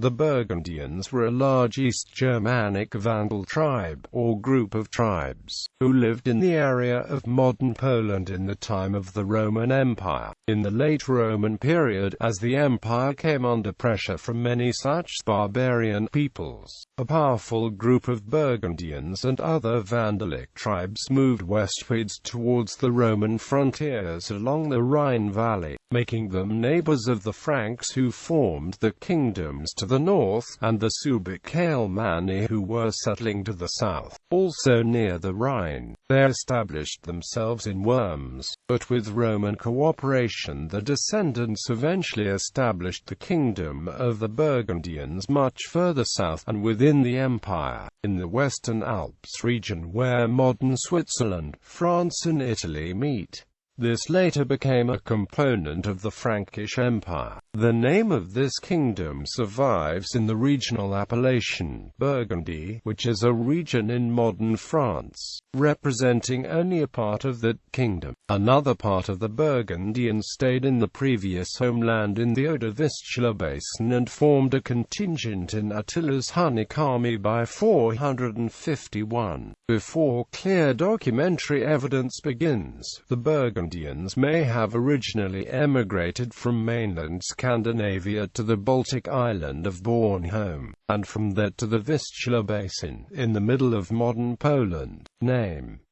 The Burgundians were a large East Germanic Vandal tribe, or group of tribes, who lived in the area of modern Poland in the time of the Roman Empire. In the late Roman period, as the empire came under pressure from many such barbarian peoples, a powerful group of Burgundians and other Vandalic tribes moved westwards towards the Roman frontiers along the Rhine Valley, making them neighbors of the Franks who formed the kingdoms to the north, and the Suebic Alemanni who were settling to the south. Also near the Rhine, they established themselves in Worms, but with Roman cooperation the descendants eventually established the kingdom of the Burgundians much further south and within the empire, in the western Alps region where modern Switzerland, France and Italy meet. This later became a component of the Frankish Empire. The name of this kingdom survives in the regional appellation, Burgundy, which is a region in modern France, representing only a part of that kingdom. Another part of the Burgundians stayed in the previous homeland in the Oder-Vistula basin and formed a contingent in Attila's Hunnic army by 451. Before clear documentary evidence begins, the Burgundians may have originally emigrated from mainland Scandinavia to the Baltic island of Bornholm, and from there to the Vistula basin, in the middle of modern Poland.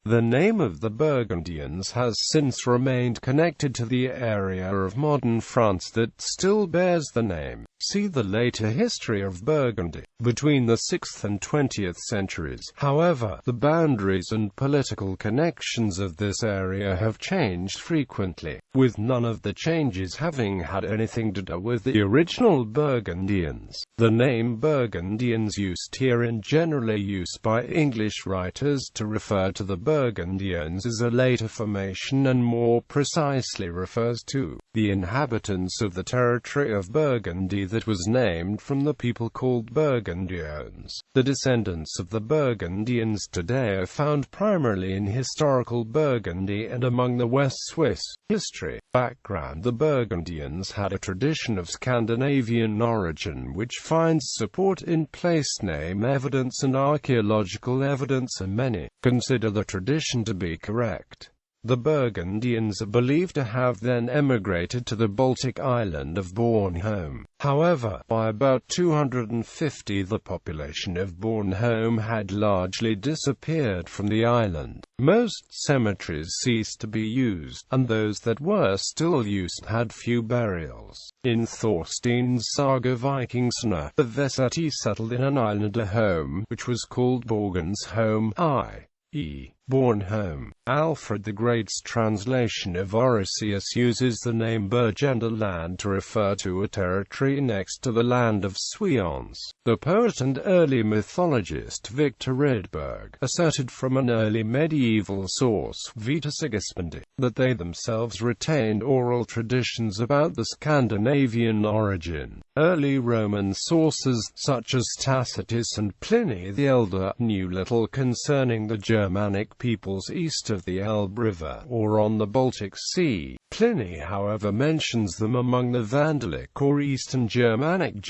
The name of the Burgundians has since remained connected to the area of modern France that still bears the name. See the later history of Burgundy. Between the 6th and 20th centuries, however, the boundaries and political connections of this area have changed frequently, with none of the changes having had anything to do with the original Burgundians. The name Burgundians used here in generally used by English writers to refer to the Burgundians is a later formation and more precisely refers to the inhabitants of the territory of Burgundy that was named from the people called Burgundians. The descendants of the Burgundians today are found primarily in historical Burgundy and among the West Swiss. History. Background. The Burgundians had a tradition of Scandinavian origin which finds support in place name evidence and archaeological evidence, and many consider the tradition to be correct. The Burgundians are believed to have then emigrated to the Baltic island of Bornholm. However, by about 250 the population of Bornholm had largely disappeared from the island. Most cemeteries ceased to be used, and those that were still used had few burials. In Thorstein's saga Vikingsna, the Veseti settled in an islander home, which was called Borgens home, i.e. Bornholm. Alfred the Great's translation of Orosius uses the name Burgender land to refer to a territory next to the land of Sueons. The poet and early mythologist Victor Rydberg asserted from an early medieval source, Vita Sigismundi, that they themselves retained oral traditions about the Scandinavian origin. Early Roman sources, such as Tacitus and Pliny the Elder, knew little concerning the Germanic peoples east of the Elbe River, or on the Baltic Sea. Pliny, however, mentions them among the Vandalic or Eastern Germanic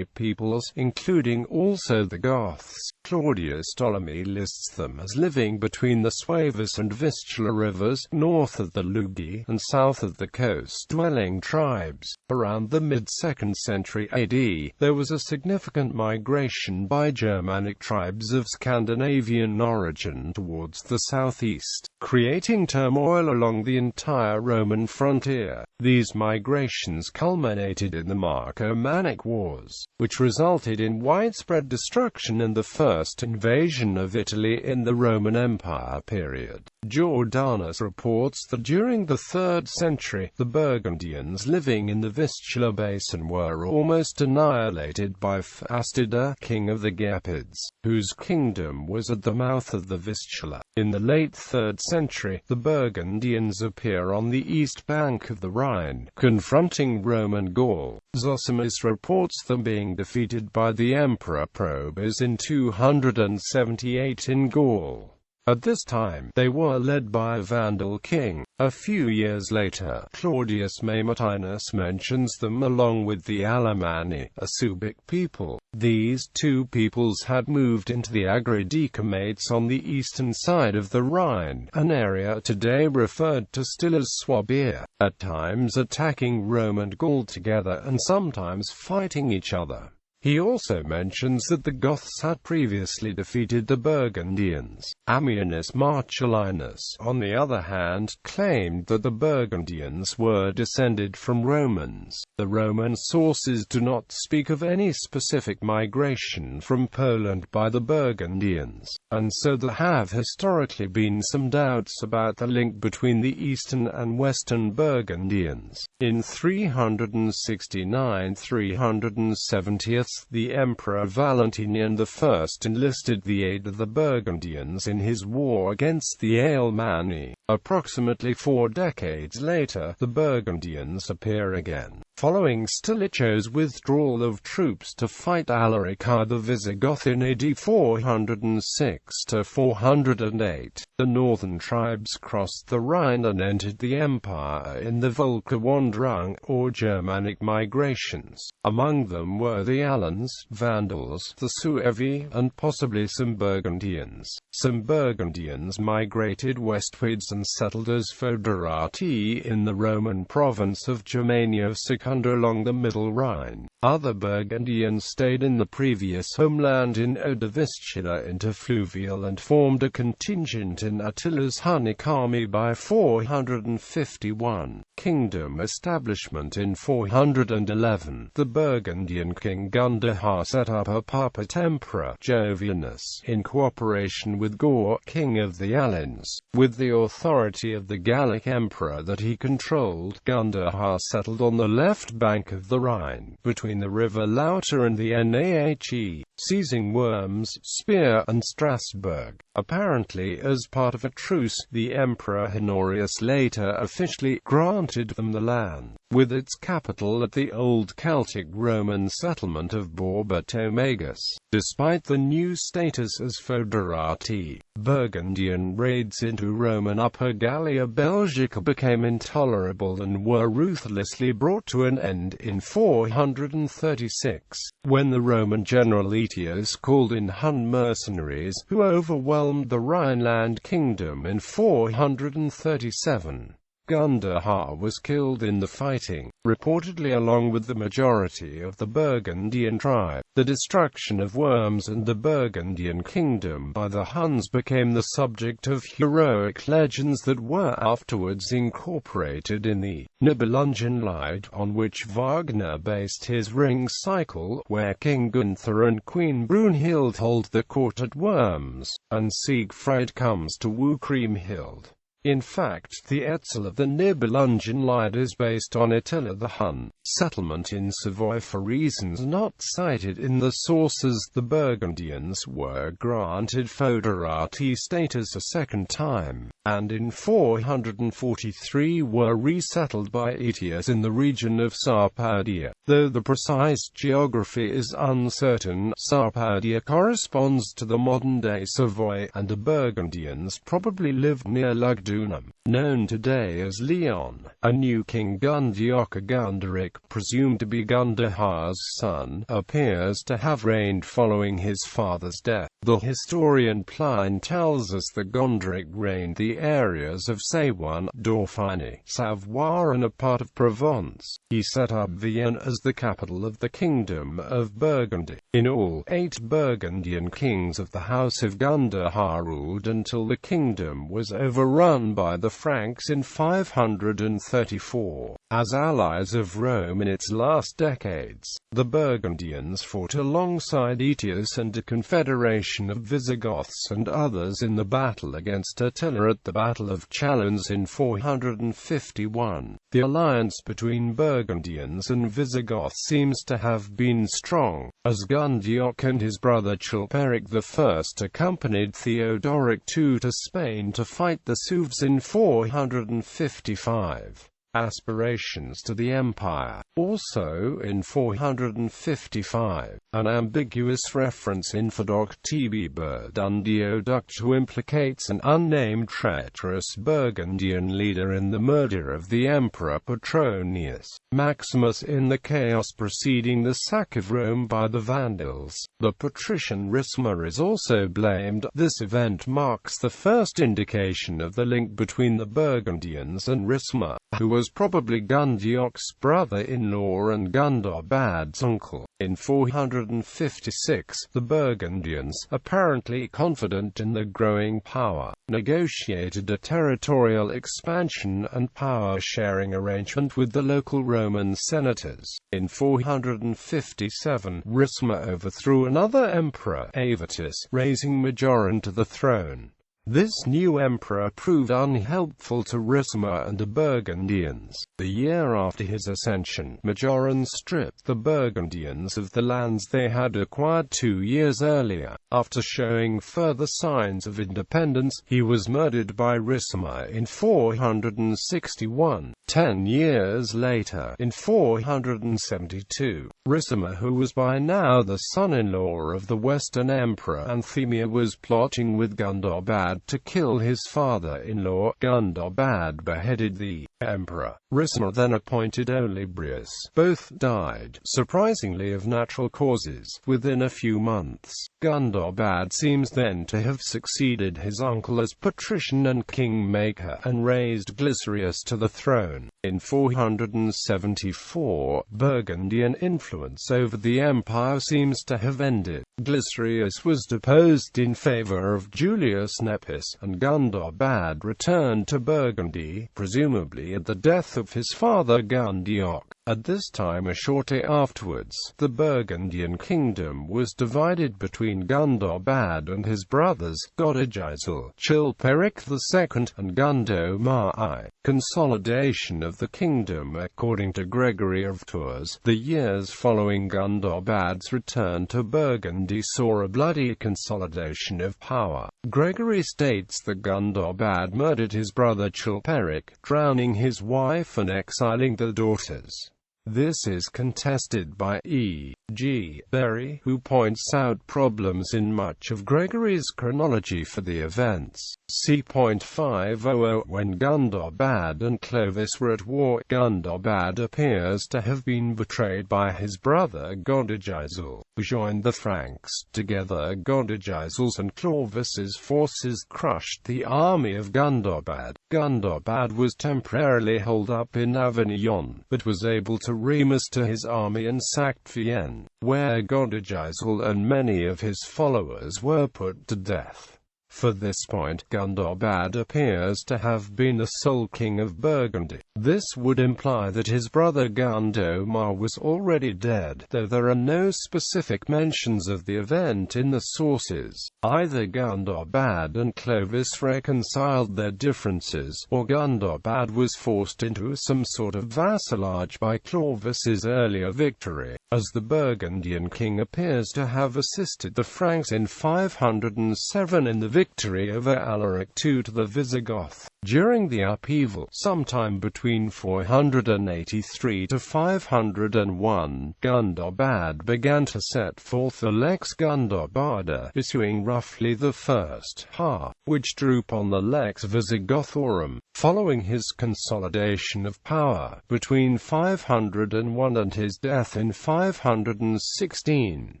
peoples, including also the Goths. Claudius Ptolemy lists them as living between the Suevis and Vistula rivers, north of the Lugi, and south of the coast-dwelling tribes. Around the mid-2nd century AD, there was a significant migration by Germanic tribes of Scandinavian origin towards the southeast, creating turmoil along the entire Roman frontier. These migrations culminated in the Marcomannic Wars, which resulted in widespread destruction and the first invasion of Italy in the Roman Empire period. Jordanus reports that during the 3rd century, the Burgundians living in the Vistula basin were almost annihilated by Fastida, king of the Gepids, whose kingdom was at the mouth of the Vistula. In the late 3rd century, the Burgundians appear on the east bank of the Rhine, confronting Roman Gaul. Zosimus reports them being defeated by the Emperor Probus in 278 in Gaul. At this time, they were led by a Vandal king. A few years later, Claudius Mamertinus mentions them along with the Alemanni, a Suebic people. These two peoples had moved into the Agridecomates on the eastern side of the Rhine, an area today referred to still as Swabia, at times attacking Rome and Gaul together and sometimes fighting each other. He also mentions that the Goths had previously defeated the Burgundians. Ammianus Marcellinus, on the other hand, claimed that the Burgundians were descended from Romans. The Roman sources do not speak of any specific migration from Poland by the Burgundians, and so there have historically been some doubts about the link between the eastern and western Burgundians. In 369–370, the Emperor Valentinian I enlisted the aid of the Burgundians in his war against the Alemanni. Approximately 4 decades later, the Burgundians appear again. Following Stilicho's withdrawal of troops to fight Alaric I the Visigoth in AD 406–408, the northern tribes crossed the Rhine and entered the empire in the Völkerwanderung, or Germanic migrations. Among them were the Alans, Vandals, the Suevi, and possibly some Burgundians. Some Burgundians migrated westwards and settled as foederati in the Roman province of Germania Secunda along the Middle Rhine. Other Burgundians stayed in the previous homeland in Odovistula interfluvial and formed a contingent in Attila's Hunnic army by 451. Kingdom establishment in 411. The Burgundian king Gundahar set up a puppet emperor, Jovianus, in cooperation with Gaur, king of the Alans. With the authority of the Gallic emperor that he controlled, Gundahar settled on the left bank of the Rhine, between the river Lauter and the Nahe, seizing Worms, Speyer, and Strasbourg. Apparently as part of a truce, the Emperor Honorius later officially granted them the land, with its capital at the old Celtic Roman settlement of Borbetomagus. Despite the new status as foederati, Burgundian raids into Roman Upper Gallia Belgica became intolerable and were ruthlessly brought to an end in 436, when the Roman general Aetius called in Hun mercenaries, who overwhelmed the Rhineland kingdom in 437. Gundahar was killed in the fighting, reportedly along with the majority of the Burgundian tribe. The destruction of Worms and the Burgundian kingdom by the Huns became the subject of heroic legends that were afterwards incorporated in the Nibelungenlied, on which Wagner based his Ring cycle, where King Gunther and Queen Brunhild hold the court at Worms, and Siegfried comes to woo Kriemhild. In fact, the Etzel of the Nibelungenlied is based on Attila the Hun settlement in Savoy for reasons not cited in the sources. The Burgundians were granted foederati status a second time, and in 443 were resettled by Aetius in the region of Sarpadia. Though the precise geography is uncertain, Sarpadia corresponds to the modern-day Savoy, and the Burgundians probably lived near Lugdunum, known today as Lyon. A new king, Gundioch Gunderic, presumed to be Gundahar's son, appears to have reigned following his father's death. The historian Pline tells us that Gunderic reigned the areas of Savoie, Dauphine, Savoie and a part of Provence. He set up Vienne as the capital of the Kingdom of Burgundy. In all, 8 Burgundian kings of the House of Gundahar ruled until the kingdom was overrun by the Franks in 534. As allies of Rome in its last decades, the Burgundians fought alongside Aetius and a confederation of Visigoths and others in the battle against Attila at the Battle of Chalons in 451. The alliance between Burgundians and Visigoths seems to have been strong, as Gundioch and his brother Chilperic I accompanied Theodoric II to Spain to fight the Sueves in 455. aspirations to the empire. Also in 455, an ambiguous reference in Fodoc Tb Burgundioductu implicates an unnamed treacherous Burgundian leader in the murder of the Emperor Petronius Maximus in the chaos preceding the sack of Rome by the Vandals. The patrician Ricimer is also blamed. This event marks the first indication of the link between the Burgundians and Ricimer, who was probably Gundioc's brother-in-law and Gundobad's uncle. In 456, the Burgundians, apparently confident in their growing power, negotiated a territorial expansion and power-sharing arrangement with the local Roman senators. In 457, Ricimer overthrew another emperor, Avitus, raising Majoran to the throne. This new emperor proved unhelpful to Ricimer and the Burgundians. The year after his ascension, Majoran stripped the Burgundians of the lands they had acquired 2 years earlier. After showing further signs of independence, he was murdered by Ricimer in 461. 10 years later, in 472, Ricimer, who was by now the son-in-law of the Western Emperor Anthemius, was plotting with Gundobad to kill his father-in-law. Gundobad beheaded the emperor. Ricimer then appointed Olybrius. Both died, surprisingly of natural causes, within a few months. Gundobad seems then to have succeeded his uncle as patrician and kingmaker, and raised Glycerius to the throne. In 474, Burgundian influence over the empire seems to have ended. Glycerius was deposed in favor of Julius Nepos, and Gundobad returned to Burgundy, presumably at the death of his father Gundioc. At this time shortly afterwards, the Burgundian kingdom was divided between Gundobad and his brothers, Godigisel, Chilperic II, and Gundomar. Consolidation of the kingdom. According to Gregory of Tours, the years following Gundobad's return to Burgundy saw a bloody consolidation of power. Gregory states that Gundobad murdered his brother Chilperic, drowning his wife and exiling the daughters. This is contested by E. G. Berry, who points out problems in much of Gregory's chronology for the events. See point 500. When Gundobad and Clovis were at war, Gundobad appears to have been betrayed by his brother Godigisel, who joined the Franks. Together Godigisel's and Clovis's forces crushed the army of Gundobad. Gundobad was temporarily holed up in Avignon, but was able to remuster his army and sacked Vienne, where Godigisel and many of his followers were put to death. For this point, Gundobad appears to have been the sole king of Burgundy. This would imply that his brother Gundomar was already dead, though there are no specific mentions of the event in the sources. Either Gundobad and Clovis reconciled their differences, or Gundobad was forced into some sort of vassalage by Clovis's earlier victory, as the Burgundian king appears to have assisted the Franks in 507 in the victory over Alaric II to the Visigoth. During the upheaval, sometime between 483 to 501, Gundobad began to set forth the Lex Gundobarda, issuing roughly the first half, which drew upon the Lex Visigothorum. Following his consolidation of power between 501 and his death in 516,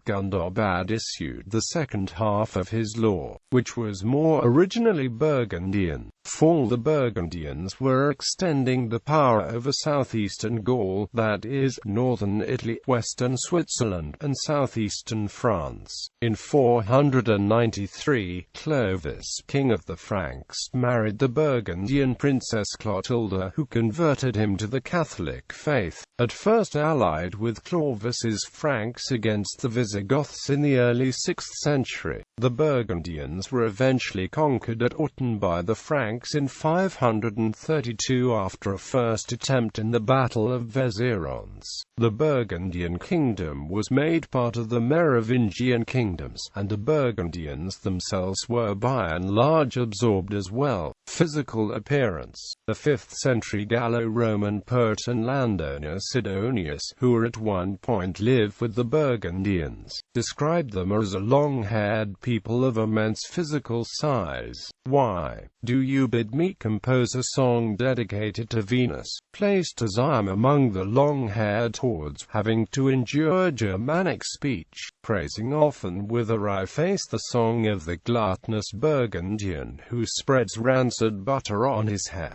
Gundobad issued the second half of his law, which was more originally Burgundian. The Burgundians were extending the power over southeastern Gaul, that is, northern Italy, western Switzerland, and southeastern France. In 493, Clovis, king of the Franks, married the Burgundian princess Clotilda, who converted him to the Catholic faith. At first allied with Clovis's Franks against the Visigoths in the early 6th century, The Burgundians were eventually conquered at Autun by the Franks in 532 after a first attempt in the Battle of Vézérons. The Burgundian kingdom was made part of the Merovingian kingdoms, and the Burgundians themselves were by and large absorbed as well. Physical appearance. The 5th century Gallo-Roman poet and landowner Sidonius, who at one point lived with the Burgundians, described them as a long-haired people of immense physical size. Why do you bid me compose a song dedicated to Venus, placed as I am among the long-haired hordes, having to endure Germanic speech, praising often with a wry face the song of the gluttonous Burgundian who spreads rancid butter on his hair.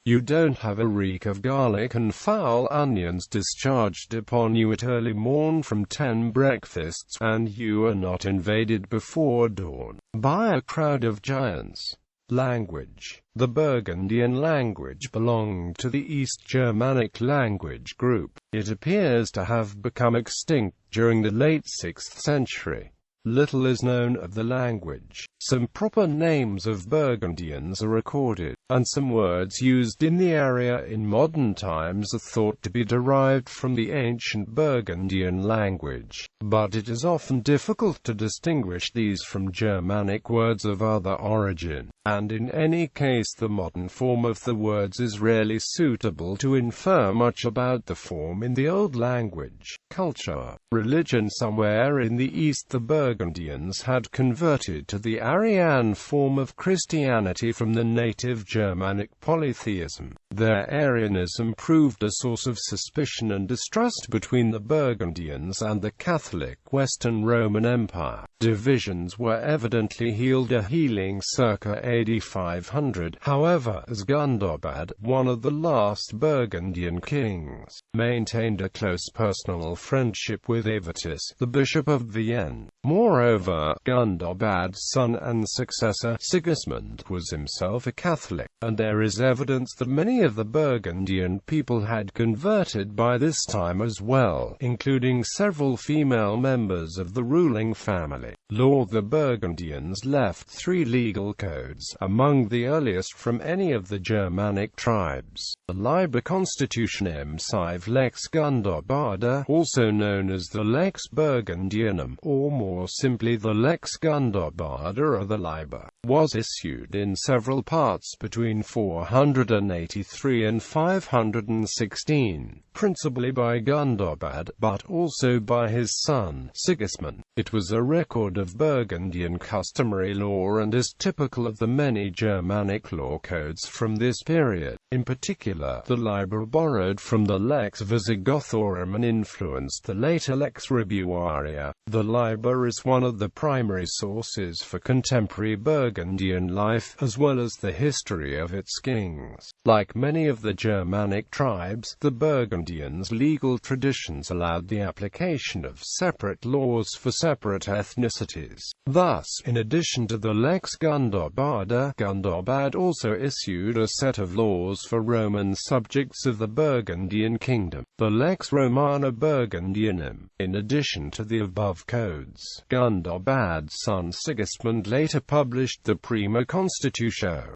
You don't have a reek of garlic and foul onions discharged upon you at early morn from 10 breakfasts, and you are not invaded before dawn by a crowd of giants. Language. The Burgundian language belonged to the East Germanic language group. It appears to have become extinct during the late 6th century. Little is known of the language. Some proper names of Burgundians are recorded, and some words used in the area in modern times are thought to be derived from the ancient Burgundian language, but it is often difficult to distinguish these from Germanic words of other origin, and in any case the modern form of the words is rarely suitable to infer much about the form in the old language. Culture. Religion. Somewhere in the east the Burgundians had converted to the Arian form of Christianity from the native Germanic polytheism. Their Arianism proved a source of suspicion and distrust between the Burgundians and the Catholic Western Roman Empire. Divisions were evidently healing circa AD 500, however, as Gundobad, one of the last Burgundian kings, maintained a close personal friendship with Avitus, the Bishop of Vienne. Moreover, Gundobad's son and successor, Sigismund, was himself a Catholic, and there is evidence that many of the Burgundian people had converted by this time as well, including several female members of the ruling family. Law. The Burgundians left 3 legal codes, among the earliest from any of the Germanic tribes. The Liber Constitutionem sive Lex Gundobarda, also known as the Lex Burgundianum, or more simply the Lex Gundobarda or the Liber, was issued in several parts between 483 and 516, principally by Gundobad, but also by his son, Sigismund. It was a record of Burgundian customary law and is typical of the many Germanic law codes from this period. In particular, the Liber borrowed from the Lex Visigothorum and influenced the later Lex Ribuaria. The Liber is one of the primary sources for contemporary Burgundian life, as well as the history of its kings. Like many of the Germanic tribes, the Burgundians' legal traditions allowed the application of separate laws for separate ethnicities. Thus, in addition to the Lex Gundobarda, Gundobad also issued a set of laws for Roman subjects of the Burgundian kingdom, the Lex Romana Burgundianum. In addition to the above codes, Gundobad's son Sigismund later published the Prima Constitutio,